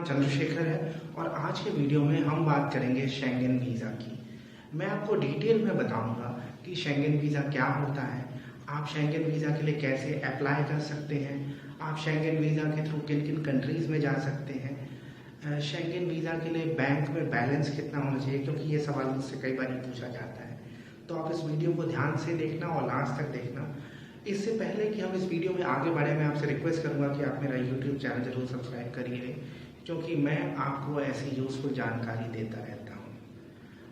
चंद्रशेखर है और आज के वीडियो में हम बात करेंगे शेंगेन वीज़ा की। मैं आपको डिटेल में बताऊंगा कि शेंगेन वीज़ा क्या होता है, आप शेंगेन वीज़ा के लिए कैसे अप्लाई कर सकते हैं, आप शेंगेन वीज़ा के थ्रू किन किन कंट्रीज़ में जा सकते हैं, शेंगेन वीज़ा के लिए बैंक में बैलेंस कितना होना चाहिए, क्योंकि ये सवाल मुझसे कई बार पूछा जाता है। तो आप इस वीडियो को ध्यान से देखना और लास्ट तक देखना। इससे पहले कि हम इस वीडियो में आगे बढ़े, मैं आपसे रिक्वेस्ट करूंगा कि आप मेरा यूट्यूब चैनल जरूर सब्सक्राइब करिए, क्योंकि मैं आपको ऐसी यूज़फुल जानकारी देता रहता हूं।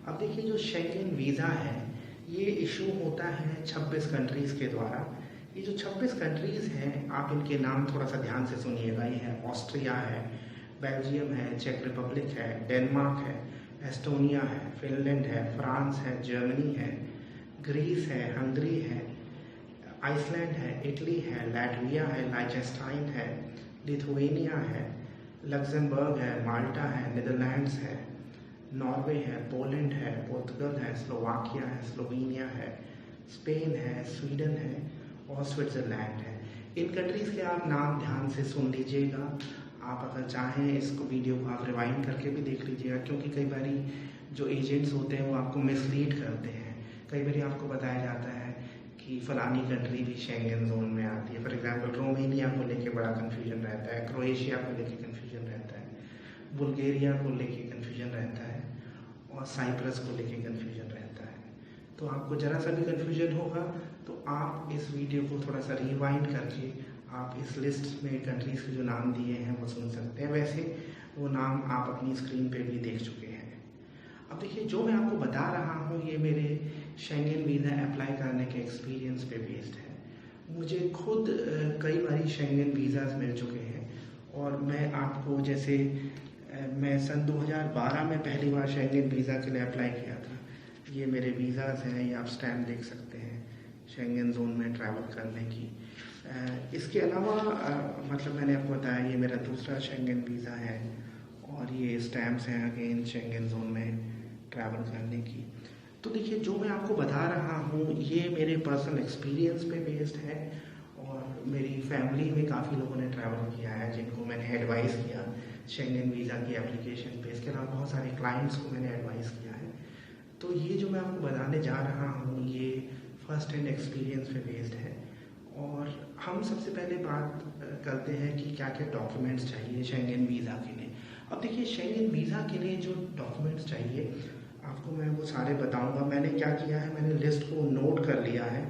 अब देखिए, जो शेंगेन वीज़ा है ये इशू होता है 26 कंट्रीज़ के द्वारा। ये जो 26 कंट्रीज़ हैं, आप इनके नाम थोड़ा सा ध्यान से सुनिएगा। ये है ऑस्ट्रिया है, बेल्जियम है, चेक रिपब्लिक है, डेनमार्क है, एस्टोनिया है, फिनलैंड है, फ्रांस है, जर्मनी है, ग्रीस है, हंगरी है, आइसलैंड है, इटली है, लैटविया है, लाइचेस्टाइन है, लिथुआनिया है, लग्जमबर्ग है, माल्टा है, नीदरलैंड्स है, नॉर्वे है, पोलैंड है, पोर्तुगल है, स्लोवाकिया है, स्लोवेनिया है, स्पेन है, स्वीडन है और स्विट्ज़रलैंड है। इन कंट्रीज़ के आप नाम ध्यान से सुन लीजिएगा। आप अगर चाहें इसको वीडियो को आप रिवाइंड करके भी देख लीजिएगा, क्योंकि कई बार जो एजेंट्स होते हैं वो आपको मिसलीड करते हैं। कई बार आपको बताया जाता है कि फलानी कंट्री भी शेंगेन जोन में आती है। फॉर एग्जांपल रोमेनिया को लेके बड़ा कन्फ्यूजन रहता है, क्रोएशिया को लेके कन्फ्यूजन रहता है, बुल्गारिया को लेके कन्फ्यूजन रहता है और साइप्रस को लेके कन्फ्यूजन रहता है। तो आपको ज़रा सा भी कन्फ्यूजन होगा तो आप इस वीडियो को थोड़ा सा रिवाइंड करके आप इस लिस्ट में कंट्रीज़ के जो नाम दिए हैं वो सुन सकते हैं। वैसे वो नाम आप अपनी स्क्रीन पे भी देख चुके हैं। अब देखिए, जो मैं आपको बता रहा हूँ ये मेरे शेंगेन वीज़ा अप्लाई करने के एक्सपीरियंस पे बेस्ड है। मुझे खुद कई बारी शेंगेन वीज़ाज़ मिल चुके हैं और मैं आपको जैसे मैं सन 2012 में पहली बार शेंगेन वीज़ा के लिए अप्लाई किया था। ये मेरे वीज़ाज़ हैं, ये आप स्टैम्प देख सकते हैं शेंगेन जोन में ट्रैवल करने की। इसके अलावा मतलब मैंने आपको बताया ये मेरा दूसरा शेंगेन वीज़ा है और ये स्टैम्प्स हैं अगेन शेंगेन जोन में ट्रैवल करने की। तो देखिए, जो मैं आपको बता रहा हूँ ये मेरे पर्सनल एक्सपीरियंस पे बेस्ड है और मेरी फैमिली में काफ़ी लोगों ने ट्रैवल किया है जिनको मैंने एडवाइस किया शेंगेन वीज़ा की एप्लीकेशन पे। इसके अलावा बहुत सारे क्लाइंट्स को मैंने एडवाइस किया है। तो ये जो मैं आपको बताने जा रहा हूँ ये फर्स्ट हैंड एक्सपीरियंस पे बेस्ड है। और हम सबसे पहले बात करते हैं कि क्या क्या डॉक्यूमेंट्स चाहिए शेंगेन वीज़ा के लिए। अब देखिए, शेंगेन वीज़ा के लिए जो डॉक्यूमेंट्स चाहिए आपको मैं वो सारे बताऊंगा। मैंने क्या किया है, मैंने लिस्ट को नोट कर लिया है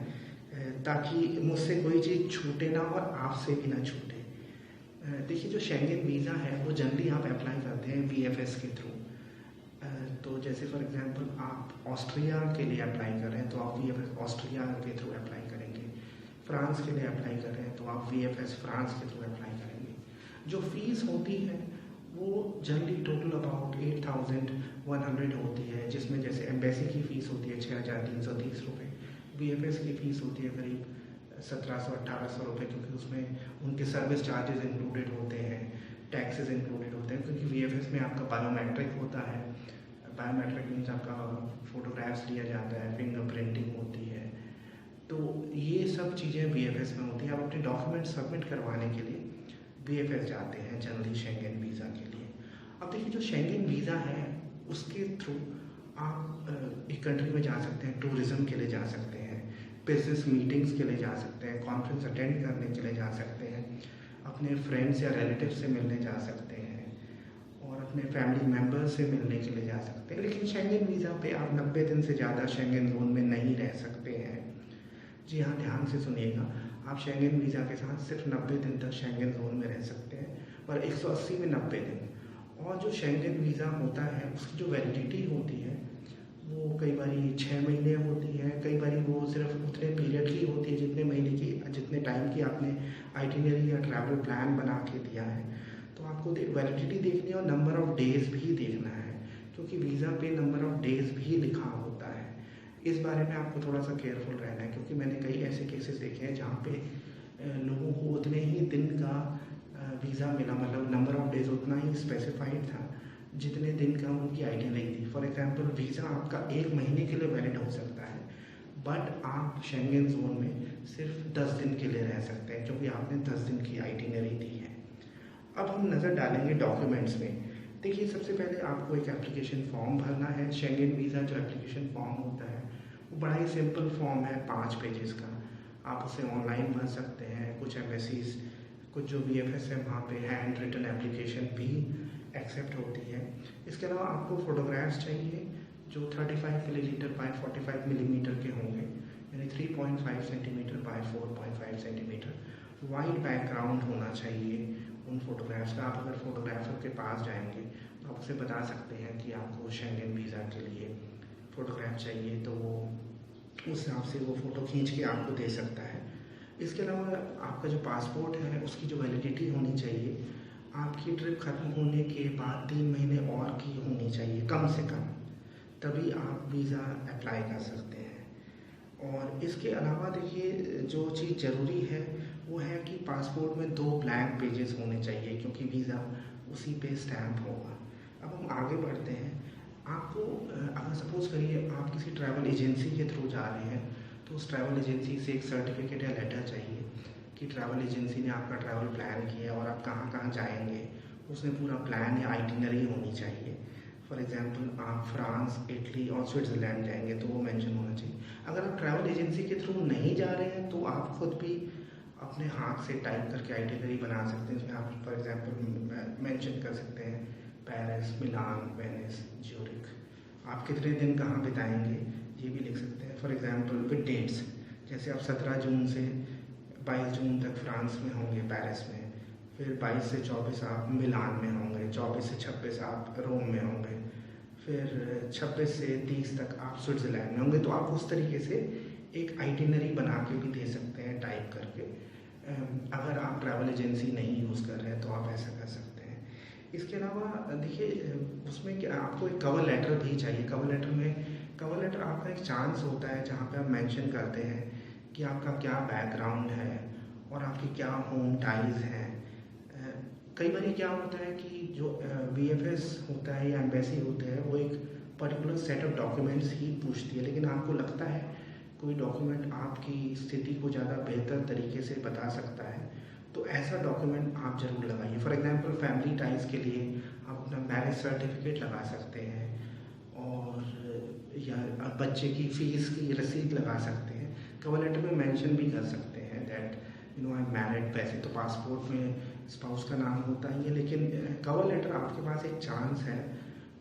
ताकि मुझसे कोई चीज़ छूटे ना और आपसे भी ना छूटे। देखिए, जो शेंगेन वीज़ा है वो जनरली आप अप्लाई करते हैं VFS के थ्रू। तो जैसे फॉर एग्जांपल आप ऑस्ट्रिया के लिए अप्लाई कर रहे हैं तो आप VFS ऑस्ट्रिया के थ्रू अप्लाई करेंगे। फ्रांस के लिए अप्लाई कर रहे हैं तो आप VFS फ्रांस के थ्रू अप्लाई करेंगे। जो फीस होती है वो जनरली टोटल अबाउट 8,100 होती है, जिसमें जैसे एम्बेसी की फ़ीस होती है 6,330 रुपये, VFS की फ़ीस होती है करीब 1,700-1,800 रुपये, क्योंकि उसमें उनके सर्विस चार्जेस इंक्लूडेड होते हैं, टैक्सेस इंक्लूडेड होते हैं। क्योंकि VFS में आपका बायोमेट्रिक होता है। बायोमेट्रिक मीन्स आपका फ़ोटोग्राफ्स लिया जाता है, फिंगर प्रिंटिंग होती है। तो ये सब चीज़ें VFS में होती हैं। आप अपने डॉक्यूमेंट सबमिट करवाने के लिए VFS जाते हैं जनरली शेंगेन वीज़ा के लिए। अब देखिए, जो शेंगेन वीज़ा है उसके थ्रू आप एक कंट्री में जा सकते हैं, टूरिज़्म के लिए जा सकते हैं, बिजनेस मीटिंग्स के लिए जा सकते हैं, कॉन्फ्रेंस अटेंड करने के लिए जा सकते हैं, अपने फ्रेंड्स या रिलेटिव से मिलने जा सकते हैं और अपने फैमिली मेम्बर्स से मिलने के लिए जा सकते हैं। लेकिन शेंगेन वीज़ा पे आप 90 दिन से ज़्यादा शेंगेन जोन में नहीं रह सकते हैं। जी हाँ, ध्यान से सुनिएगा। आप शेंगेन वीज़ा के साथ सिर्फ 90 दिन तक शेंगेन जोन में रह सकते हैं, पर 180 में 90 दिन। और जो शेंगेन वीज़ा होता है उसकी जो वैलिडिटी होती है वो कई बार 6 महीने होती है, कई बार वो सिर्फ उतने पीरियड की होती है जितने महीने की, जितने टाइम की आपने आइटिनरी या ट्रैवल प्लान बना के दिया है। तो आपको वैलिडिटी देखनी है और नंबर ऑफ़ डेज़ भी देखना है, क्योंकि वीज़ा पे नंबर ऑफ़ डेज़ भी लिखा होता है। इस बारे में आपको थोड़ा सा केयरफुल रहना है, क्योंकि मैंने कई ऐसे केसेस देखे हैं जहाँ पे लोगों को उतने ही दिन का वीज़ा मिला, मतलब नंबर ऑफ़ डेज़ उतना ही स्पेसिफाइड था जितने दिन का उनकी आइटिनरी थी। फॉर एग्जांपल, वीज़ा आपका 1 महीने के लिए वैलिड हो सकता है, बट आप शेंगेन जोन में सिर्फ 10 दिन के लिए रह सकते हैं, क्योंकि आपने 10 दिन की आइटिनरी दी है। अब हम नज़र डालेंगे डॉक्यूमेंट्स में। देखिए, सबसे पहले आपको एक एप्लीकेशन फॉर्म भरना है। शेंगेन वीज़ा जो एप्लीकेशन फॉर्म होता है वो बड़ा ही सिंपल फॉर्म है, 5 पेजेस का। आप उसे ऑनलाइन भर सकते हैं। कुछ एम्बेसीज, कुछ जो VFS है वहाँ पे हैंड रिटन एप्लीकेशन भी एक्सेप्ट होती है। इसके अलावा आपको फ़ोटोग्राफ्स चाहिए जो 35 मिलीलीटर बाय 45 मिलीमीटर के होंगे, यानी 3.5 centimetre bye 4.5 centimetre. White background होना चाहिए उन फोटोग्राफ्स का। आप अगर फोटोग्राफर के पास जाएंगे तो आप उसे बता सकते हैं कि आपको शेंगेन वीज़ा के लिए फ़ोटोग्राफ चाहिए, तो वो उस हिसाब से वो फ़ोटो खींच के आपको दे सकता है। इसके अलावा आपका जो पासपोर्ट है उसकी जो वैलिडिटी होनी चाहिए, आपकी ट्रिप ख़त्म होने के बाद 3 महीने और की होनी चाहिए कम से कम, तभी आप वीज़ा अप्लाई कर सकते हैं। और इसके अलावा देखिए, जो चीज़ ज़रूरी है वो है कि पासपोर्ट में 2 ब्लैंक पेजेस होने चाहिए, क्योंकि वीज़ा उसी पे स्टैम्प होगा। अब हम आगे बढ़ते हैं। आपको अगर सपोज़ करिए आप किसी ट्रैवल एजेंसी के थ्रू जा रहे हैं, तो उस ट्रैवल एजेंसी से एक सर्टिफिकेट या लेटर चाहिए कि ट्रैवल एजेंसी ने आपका ट्रैवल प्लान किया है और आप कहाँ कहाँ जाएंगे। उसमें पूरा प्लान या आइटिनरी होनी चाहिए। फॉर एग्जांपल, आप फ्रांस, इटली और स्विट्ज़रलैंड जाएंगे तो वो मेंशन होना चाहिए। अगर आप ट्रैवल एजेंसी के थ्रू नहीं जा रहे हैं तो आप खुद भी अपने हाथ से टाइप करके आइटिनरी बना सकते हैं, जिसमें आप फॉर एग्जांपल मेंशन कर सकते हैं पेरिस, मिलान, वेनिस, ज्यूरिख। आप कितने दिन कहाँ बिताएंगे ये भी लिख सकते हैं। फॉर एग्जांपल विद डेट्स, जैसे आप 17 जून से 22 जून तक फ्रांस में होंगे, पेरिस में, फिर 22 से 24 आप मिलान में होंगे, 24 से 26 आप रोम में होंगे, फिर 26 से 30 तक आप स्विट्ज़रलैंड में होंगे। तो आप उस तरीके से एक आइटिनरी बना के भी दे सकते हैं टाइप करके। अगर आप ट्रैवल एजेंसी नहीं यूज़ कर रहे हैं तो आप ऐसा कर सकते हैं। इसके अलावा देखिए, उसमें क्या आपको एक कवर लेटर भी चाहिए। कवर लेटर आपका एक चांस होता है जहाँ पे आप मेंशन करते हैं कि आपका क्या बैकग्राउंड है और आपकी क्या होम टाइज हैं। कई बार क्या होता है कि जो VFS होता है या एम्बेसी होते हैं वो एक पर्टिकुलर सेट ऑफ डॉक्यूमेंट्स ही पूछती है, लेकिन आपको लगता है कोई डॉक्यूमेंट आपकी स्थिति को ज़्यादा बेहतर तरीके से बता सकता है, तो ऐसा डॉक्यूमेंट आप ज़रूर लगाइए। फॉर एग्जांपल, फैमिली टाइज के लिए आप अपना मैरिज सर्टिफिकेट लगा सकते हैं, और या बच्चे की फ़ीस की रसीद लगा सकते हैं। कवर लेटर में मेंशन भी कर सकते हैं दैट आई एम मैरिड। वैसे तो पासपोर्ट में स्पाउस का नाम होता ही है, लेकिन कवर लेटर आपके पास एक चांस है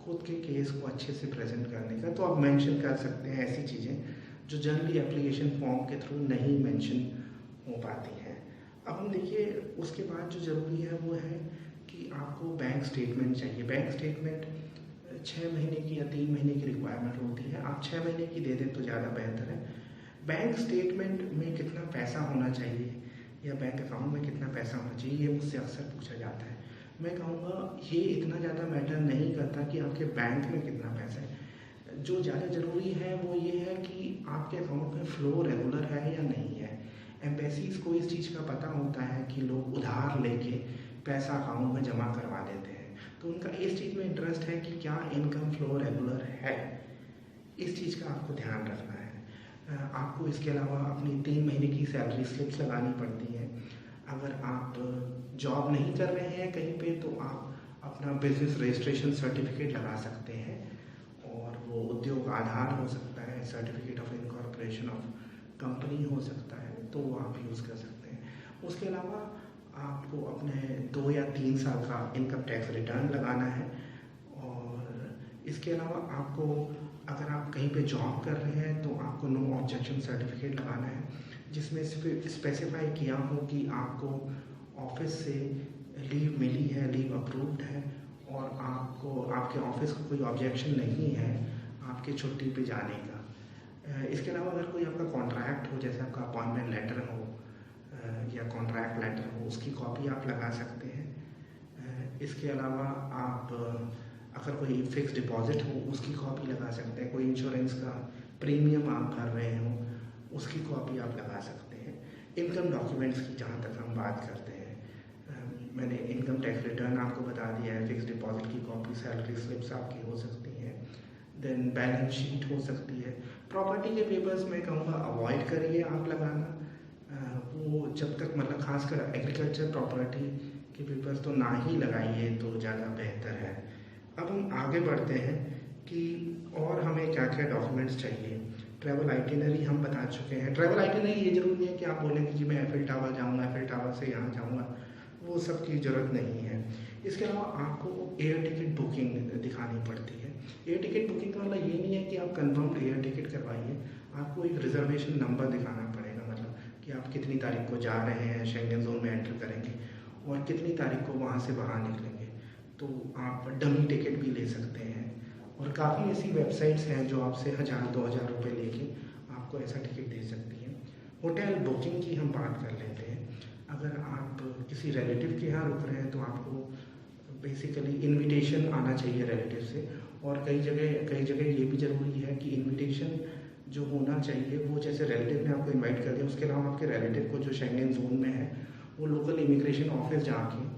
खुद के केस को अच्छे से प्रेजेंट करने का, तो आप मेंशन कर सकते हैं ऐसी चीज़ें जो जनरली एप्लीकेशन फॉर्म के थ्रू नहीं मेंशन हो पाती हैं। अब हम देखिए, उसके बाद जो ज़रूरी है वो है कि आपको बैंक स्टेटमेंट चाहिए। बैंक स्टेटमेंट 6 महीने की या 3 महीने की रिक्वायरमेंट होती है। आप 6 महीने की दे दें तो ज़्यादा बेहतर है। बैंक स्टेटमेंट में कितना पैसा होना चाहिए या बैंक अकाउंट में कितना पैसा होना चाहिए, ये मुझसे अक्सर पूछा जाता है। मैं कहूँगा ये इतना ज़्यादा मैटर नहीं करता कि आपके बैंक में कितना पैसा है। जो ज़्यादा ज़रूरी है वो ये है कि आपके अकाउंट में फ़्लो रेगुलर है या नहीं है। एम्बेसीज़ को इस चीज़ का पता होता है कि लोग उधार लेके पैसा अकाउंट में जमा करवा देते हैं, तो उनका इस चीज़ में इंटरेस्ट है कि क्या इनकम फ़्लो रेगुलर है। इस चीज़ का आपको ध्यान रखना है। आपको इसके अलावा अपनी 3 महीने की सैलरी स्लिप्स लगानी पड़ती हैं। अगर आप जॉब नहीं कर रहे हैं कहीं पे तो आप अपना बिजनेस रजिस्ट्रेशन सर्टिफिकेट लगा सकते हैं, और वो उद्योग आधार हो सकता है, certificate of incorporation of company हो सकता है, तो वो आप यूज़ कर सकते हैं। उसके अलावा आपको अपने 2 या 3 साल का इनकम टैक्स रिटर्न लगाना है। और इसके अलावा आपको, अगर आप कहीं पे जॉब कर रहे हैं तो आपको नो ऑब्जेक्शन सर्टिफिकेट लगाना है, जिसमें स्पेसिफाई किया हो कि आपको ऑफिस से लीव मिली है, लीव अप्रूव्ड है, और आपको आपके ऑफिस को कोई ऑब्जेक्शन नहीं है आपके छुट्टी पे जाने का। इसके अलावा अगर कोई आपका कॉन्ट्रैक्ट हो, जैसे आपका अपॉइंटमेंट लेटर हो या कॉन्ट्रैक्ट लेटर हो, उसकी कॉपी आप लगा सकते हैं। इसके अलावा आप अगर कोई फिक्स डिपॉजिट हो उसकी कॉपी लगा सकते हैं। कोई इंश्योरेंस का प्रीमियम आप भर रहे हो उसकी कॉपी आप लगा सकते हैं। इनकम डॉक्यूमेंट्स की जहाँ तक हम बात करते हैं, मैंने इनकम टैक्स रिटर्न आपको बता दिया है, फिक्स डिपॉजिट की कॉपी, सैलरी स्लिप्स आपकी हो सकती हैं, देन बैलेंस शीट हो सकती है। प्रॉपर्टी के पेपर्स मैं कहूँगा अवॉइड करिए आप लगाना, वो जब तक, मतलब खासकर एग्रीकल्चर प्रॉपर्टी कि पेपर्स तो ना ही लगाइए तो ज़्यादा बेहतर है। अब हम आगे बढ़ते हैं कि और हमें क्या क्या डॉक्यूमेंट्स चाहिए। ट्रैवल आइटिनरी हम बता चुके हैं। ट्रैवल आइटिनरी ये ज़रूरी नहीं है कि आप बोलें कि जी मैं एफिल टावर जाऊँगा, एफिल टावर से यहाँ जाऊँगा, वो सब की ज़रूरत नहीं है। इसके अलावा आपको एयर टिकट बुकिंग दिखानी पड़ती है। एयर टिकट बुकिंग का मतलब ये नहीं है कि आप कन्फर्म एयर टिकट करवाइए, आपको एक रिजर्वेशन नंबर दिखाना पड़ेगा, मतलब कि आप कितनी तारीख को जा रहे हैं, शेंगन जोन में एंटर करेंगे और कितनी तारीख को वहाँ से बाहर निकलेंगे। तो आप डमी टिकट भी ले सकते हैं और काफ़ी ऐसी वेबसाइट्स हैं जो आपसे 1000-2000 रुपये लेके आपको ऐसा टिकट दे सकती हैं। होटल बुकिंग की हम बात कर लेते हैं। अगर आप किसी रिलेटिव के यहाँ रुक रहे हैं तो आपको बेसिकली इनविटेशन आना चाहिए रिलेटिव से, और कई जगह ये भी ज़रूरी है कि इनविटेशन जो होना चाहिए वो जैसे रिलेटिव ने आपको इनवाइट कर दिया, उसके अलावा आपके रिलेटिव को जो शेंगन जोन में है वो लोकल इमिग्रेशन ऑफिस जाके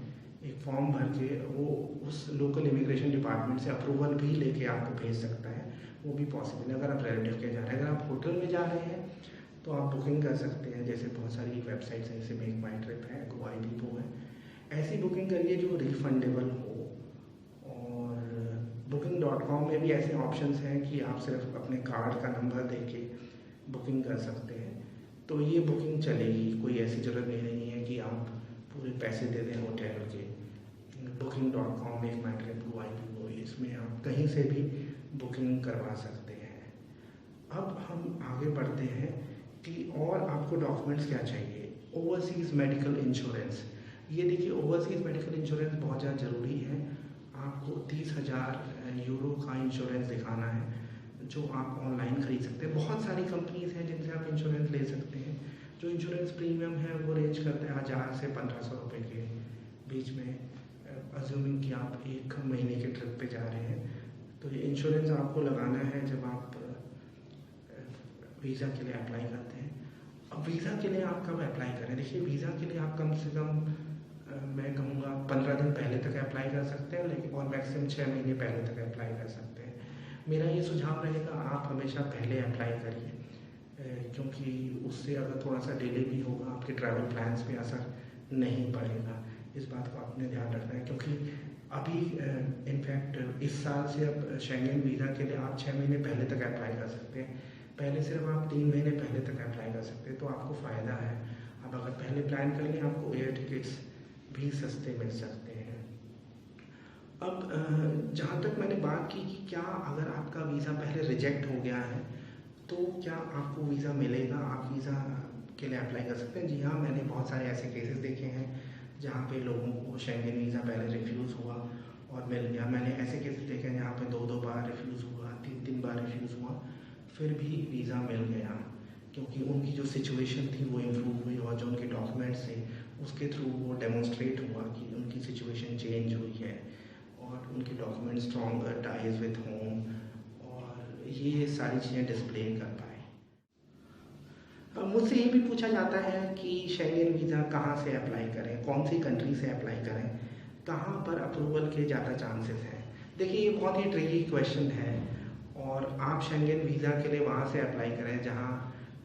एक फॉर्म भर के वो उस लोकल इमिग्रेशन डिपार्टमेंट से अप्रूवल भी लेके आपको भेज सकता है। वो भी पॉसिबल है अगर आप रिलेटिव के जा रहे हैं। अगर आप होटल में जा रहे हैं तो आप बुकिंग कर सकते हैं, जैसे बहुत सारी वेबसाइट्स हैं, जैसे मेक माई ट्रिप है, गोआईबीबो है। ऐसी बुकिंग करिए जो रिफंडेबल हो। और booking.com में भी ऐसे ऑप्शंस हैं कि आप सिर्फ अपने कार्ड का नंबर देके बुकिंग कर सकते हैं, तो ये बुकिंग चलेगी। कोई ऐसी ज़रूरत नहीं है कि आप पूरे पैसे दे दें होटल के। booking.com, मेक माई ट्रिप, गोआईबीबो, इसमें आप कहीं से भी बुकिंग करवा सकते हैं। अब हम आगे बढ़ते हैं कि और आपको डॉक्यूमेंट्स क्या चाहिए। ओवरसीज़ मेडिकल इंश्योरेंस, ये देखिए ओवरसीज़ मेडिकल इंश्योरेंस बहुत ज़्यादा ज़रूरी है। आपको 30,000 यूरो का इंश्योरेंस दिखाना है जो आप ऑनलाइन खरीद सकते हैं। बहुत सारी कंपनीज हैं जिनसे आप इंश्योरेंस ले सकते हैं। जो इंश्योरेंस प्रीमियम है वो रेंज करते हैं 1000 से 1500 रुपये के बीच में, अज्यूमिंग कि आप 1 महीने के ट्रिप पे जा रहे हैं। तो ये इंश्योरेंस आपको लगाना है जब आप वीज़ा के लिए अप्लाई करते हैं। अब वीज़ा के लिए आप कब अप्लाई करें? देखिए वीज़ा के लिए आप कम से कम मैं कहूँगा 15 दिन पहले तक अप्लाई कर सकते हैं, लेकिन और मैक्सिमम 6 महीने पहले तक अप्लाई कर सकते हैं। मेरा ये सुझाव रहेगा आप हमेशा पहले अप्लाई करिए, क्योंकि उससे अगर थोड़ा सा डिले भी होगा आपके ट्रैवल प्लान्स पे असर नहीं पड़ेगा। इस बात को आपने ध्यान रखना है, क्योंकि अभी इनफैक्ट इस साल से अब शेंगन वीज़ा के लिए आप 6 महीने पहले तक अप्लाई कर सकते हैं। पहले सिर्फ आप 3 महीने पहले तक अप्लाई कर सकते हैं, तो आपको फ़ायदा है। अब अगर पहले प्लान कर लें आपको एयर टिकट्स भी सस्ते मिल सकते हैं। अब जहाँ तक मैंने बात की कि क्या अगर आपका वीज़ा पहले रिजेक्ट हो गया है तो क्या आपको वीज़ा मिलेगा, आप वीज़ा के लिए अप्लाई कर सकते हैं। जी हाँ, मैंने बहुत सारे ऐसे केसेस देखे हैं जहाँ पे लोगों को शेंगन वीज़ा पहले रिफ्यूज़ हुआ और मिल गया। मैंने ऐसे केसेस देखे हैं जहाँ पे 2-2 बार रिफ्यूज़ हुआ, 3-3 बार रिफ्यूज़ हुआ, फिर भी वीज़ा मिल गया, क्योंकि उनकी जो सिचुएशन थी वो इम्प्रूव हुई और जो उनके डॉक्यूमेंट्स थे उसके थ्रू वो डेमोन्स्ट्रेट हुआ कि उनकी सिचुएशन चेंज हुई है और उनके document stronger ties with home और ये सारी चीज़ें डिस्प्ले कर पाए। मुझसे ये भी पूछा जाता है कि शेंगन वीज़ा कहाँ से अप्लाई करें, कौन सी कंट्री से अप्लाई करें, कहाँ पर अप्रूवल के ज़्यादा चांसेस हैं। देखिए ये बहुत ही ट्रिकी क्वेश्चन है और आप शेंगन वीज़ा के लिए वहाँ से अप्लाई करें जहाँ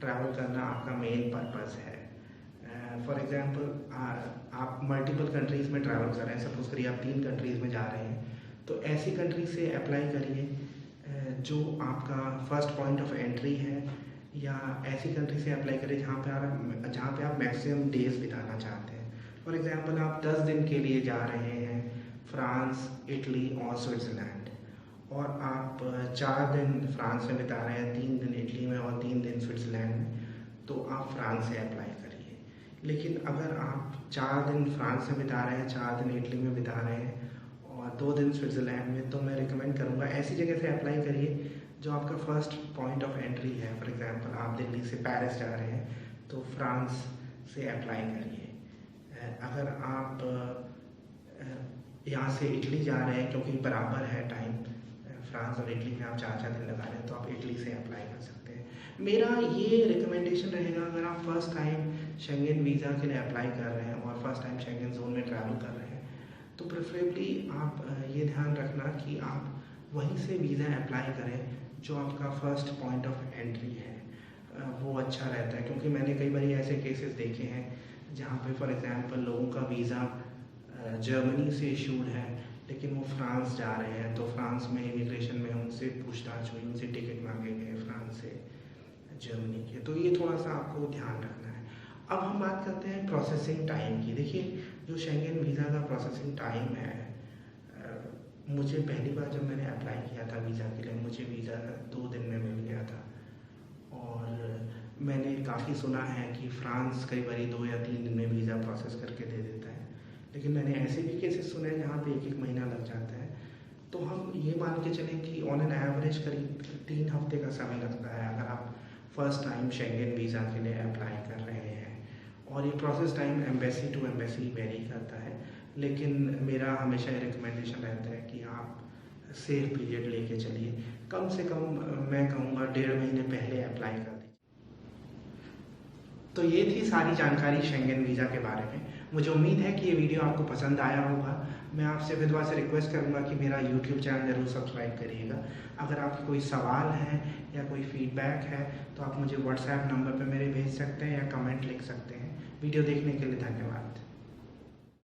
ट्रैवल करना आपका मेन पर्पस है। फॉर एग्ज़ाम्पल आप मल्टीपल कंट्रीज़ में ट्रैवल कर रहे हैं, सपोज करिए आप 3 कंट्रीज़ में जा रहे हैं, तो ऐसी कंट्री से अप्लाई करिए जो आपका फर्स्ट पॉइंट ऑफ एंट्री है, या ऐसी कंट्री से अप्लाई करिए जहाँ पे आप मैक्सिमम डेज बिताना चाहते हैं। फॉर एग्ज़ाम्पल आप 10 दिन के लिए जा रहे हैं फ्रांस, इटली और स्विट्ज़रलैंड, और आप 4 दिन फ्रांस में बिता रहे हैं, 3 दिन इटली में और 3 दिन स्विट्ज़रलैंड में, तो आप फ्रांस से अप्लाई करिए। लेकिन अगर आप 4 दिन फ्रांस में बिता रहे हैं, 4 दिन इटली में बिता रहे हैं और 2 दिन स्विट्ज़रलैंड में, तो मैं रिकमेंड करूँगा ऐसी जगह से अप्लाई करिए जो आपका फर्स्ट पॉइंट ऑफ एंट्री है। फॉर एग्ज़ाम्पल आप दिल्ली से पेरिस जा रहे हैं तो फ्रांस से अप्लाई करिए। अगर आप यहाँ से इटली जा रहे हैं, क्योंकि बराबर है टाइम, फ्रांस और इटली में आप 4-4 दिन लगा रहे हैं, तो आप इटली से अप्लाई कर सकते हैं। मेरा ये रिकमेंडेशन रहेगा, अगर आप फर्स्ट टाइम शेंगन वीज़ा के लिए अप्लाई कर रहे हैं और फर्स्ट टाइम शेंगन जोन में ट्रैवल कर रहे हैं, तो प्रेफरेबली आप ये ध्यान रखना कि आप वहीं से वीज़ा अप्लाई करें जो आपका फर्स्ट पॉइंट ऑफ एंट्री है, वो अच्छा रहता है। क्योंकि मैंने कई बार ऐसे केसेस देखे हैं जहाँ पे फॉर एग्ज़ाम्पल लोगों का वीज़ा जर्मनी से इशूड है, लेकिन वो फ्रांस जा रहे हैं, तो फ्रांस में इमिग्रेशन में उनसे पूछताछ हुई, उनसे टिकट मांगे गए फ्रांस से जर्मनी के। तो ये थोड़ा सा आपको ध्यान रखना है। अब हम बात करते हैं प्रोसेसिंग टाइम की। देखिए, जो शेंगेन वीज़ा का प्रोसेसिंग टाइम है, मुझे पहली बार जब मैंने अप्लाई किया था वीज़ा के लिए, मुझे वीज़ा 2 दिन में मिल गया था। और मैंने काफ़ी सुना है कि फ्रांस कई बार 2 या 3 दिन में वीज़ा प्रोसेस करके दे देता है, लेकिन मैंने ऐसे भी केसेस सुने हैं जहाँ पे 1-1 महीना लग जाता है। तो हम ये मान के चलें कि ऑन एन एवरेज करीब 3 हफ्ते का समय लगता है अगर आप फर्स्ट टाइम शेंगेन वीज़ा के लिए अप्लाई कर रहे हैं। और ये process time embassy to embassy vary करता है, लेकिन मेरा हमेशा रिकमेंडेशन रहता है कि आप सेफ पीरियड लेके चलिए। कम से कम मैं कहूँगा 1.5 महीने पहले अप्लाई कर दीजिए। तो ये थी सारी जानकारी शेंगेन वीज़ा के बारे में। मुझे उम्मीद है कि ये वीडियो आपको पसंद आया होगा। मैं आपसे विधवा से रिक्वेस्ट करूँगा कि मेरा यूट्यूब चैनल ज़रूर सब्सक्राइब करिएगा। अगर आपके कोई सवाल है या कोई फीडबैक है तो आप मुझे व्हाट्सएप नंबर पर मेरे भेज सकते हैं या कमेंट लिख सकते हैं। वीडियो देखने के लिए धन्यवाद।